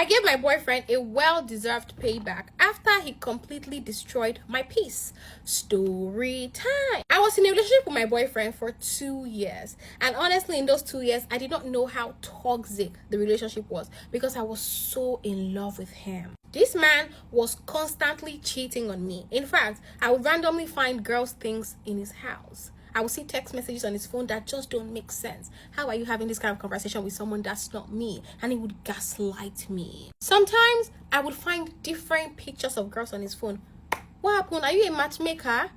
I gave my boyfriend a well-deserved payback after he completely destroyed my peace. Story time. I was in a relationship with my boyfriend for 2 years. And honestly, in those 2 years, I did not know how toxic the relationship was because I was so in love with him. This man was constantly cheating on me. In fact, I would randomly find girls' things in his house. I would see text messages on his phone that just don't make sense. How are you having this kind of conversation with someone that's not me? And he would gaslight me. Sometimes I would find different pictures of girls on his phone. What happened? Are you a matchmaker?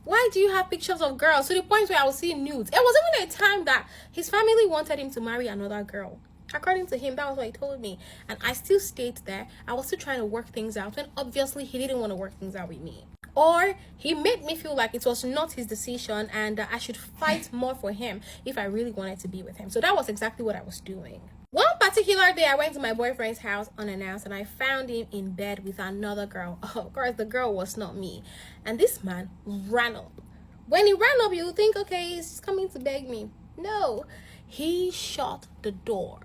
Why do you have pictures of girls? To the point where I was seeing nudes. It was even a time that his family wanted him to marry another girl. According to him, that was what he told me. And I still stayed there. I was still trying to work things out. And obviously, he didn't want to work things out with me. Or he made me feel like it was not his decision and I should fight more for him if I really wanted to be with him. So that was exactly what I was doing. One particular day, I went to my boyfriend's house unannounced and I found him in bed with another girl. Oh, of course, the girl was not me. And this man ran up. When he ran up, you would think, okay, he's coming to beg me. No, he shut the door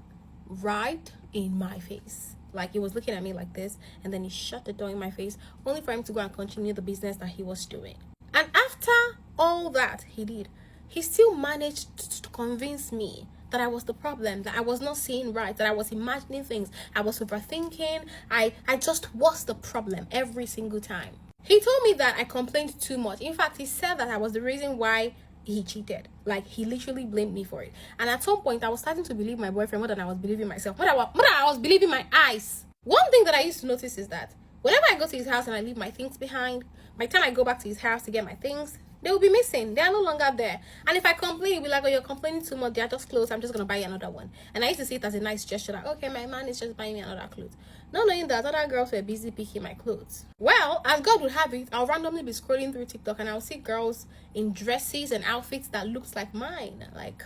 right in my face. Like, he was looking at me like this, and then he shut the door in my face, only for him to go and continue the business that he was doing. And after all that he did, he still managed to convince me that I was the problem, that I was not seeing right, that I was imagining things, I was overthinking, I just was the problem every single time. He told me that I complained too much. In fact, he said that I was the reason why he cheated. Like, he literally blamed me for it. And at some point, I was starting to believe my boyfriend more than I was believing myself, more than I was believing my eyes. One thing that I used to notice is that whenever I go to his house and I leave my things behind, by the time I go back to his house to get my things, they will be missing. They are no longer there. And if I complain, he'll be like, oh, you're complaining too much, they are just clothes, I'm just gonna buy you another one. And I used to see it as a nice gesture, like, okay, my man is just buying me another clothes, not knowing that other girls were busy picking my clothes. Well, as God would have it, I'll randomly be scrolling through TikTok and I'll see girls in dresses and outfits that looks like mine. Like,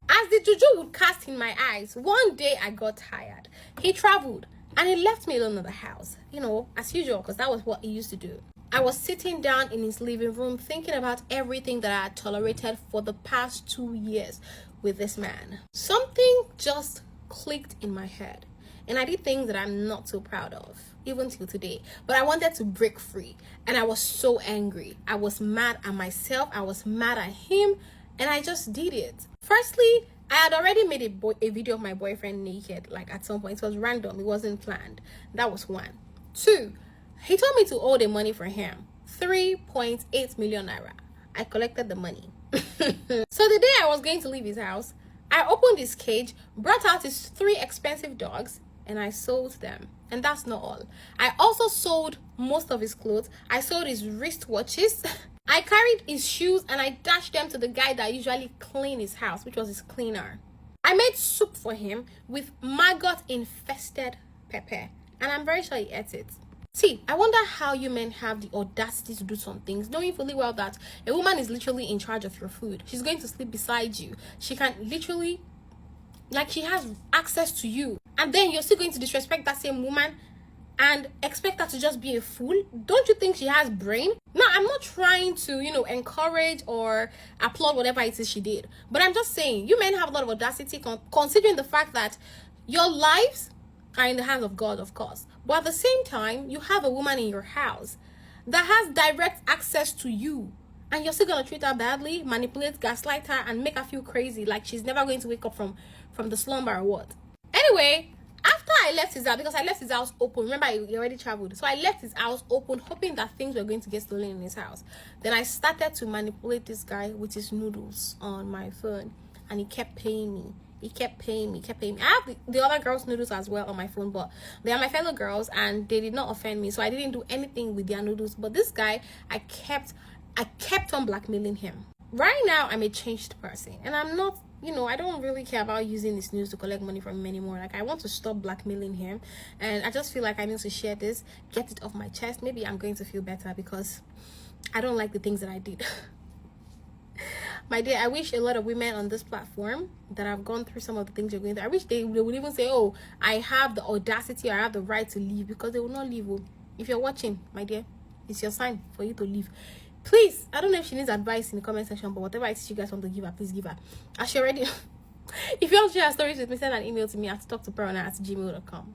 as the juju would cast in my eyes, one day I got tired. He traveled and he left me alone in the house, you know, as usual, because that was what he used to do. I was sitting down in his living room thinking about everything that I had tolerated for the past 2 years with this man. Something just clicked in my head. And I did things that I'm not so proud of, even till today. But I wanted to break free. And I was so angry. I was mad at myself. I was mad at him. And I just did it. Firstly, I had already made a video of my boyfriend naked. Like, at some point. It was random. It wasn't planned. That was one. 2, he told me to owe the money for him. 3.8 million naira. I collected the money. So the day I was going to leave his house, I opened his cage, brought out his 3 expensive dogs, and I sold them. And that's not all. I also sold most of his clothes. I sold his wristwatches. I carried his shoes and I dashed them to the guy that usually cleaned his house, which was his cleaner. I made soup for him with maggot-infested pepper. And I'm very sure he ate it. See, I wonder how you men have the audacity to do some things, knowing fully well that a woman is literally in charge of your food. She's going to sleep beside you. She can literally, like, she has access to you. And then you're still going to disrespect that same woman and expect her to just be a fool? Don't you think she has brain? Now, I'm not trying to, encourage or applaud whatever it is she did. But I'm just saying, you men have a lot of audacity considering the fact that your lives are in the hands of God, of course. But at the same time, you have a woman in your house that has direct access to you. And you're still going to treat her badly, manipulate, gaslight her, and make her feel crazy, like she's never going to wake up from the slumber or what. Anyway, after I left his house, because I left his house open, remember he already traveled. So I left his house open, hoping that things were going to get stolen in his house. Then I started to manipulate this guy with his noodles on my phone. And he kept paying me. He kept paying me. I have the other girls' noodles as well on my phone, but they are my fellow girls and they did not offend me, so I didn't do anything with their noodles. But this guy, I kept on blackmailing him. Right now, I'm a changed person, and I'm not, I don't really care about using this news to collect money from him anymore. Like, I want to stop blackmailing him, and I just feel like I need to share this, get it off my chest. Maybe I'm going to feel better because I don't like the things that I did. My dear, I wish a lot of women on this platform that have gone through some of the things you're going through, I wish they would even say, oh, I have the audacity, or I have the right to leave, because they will not leave. Oh. If you're watching, my dear, it's your sign for you to leave. Please, I don't know if she needs advice in the comment section, but whatever it is you guys want to give her, please give her. As she already If you want to share stories with me, send an email to me at talktoperona@gmail.com.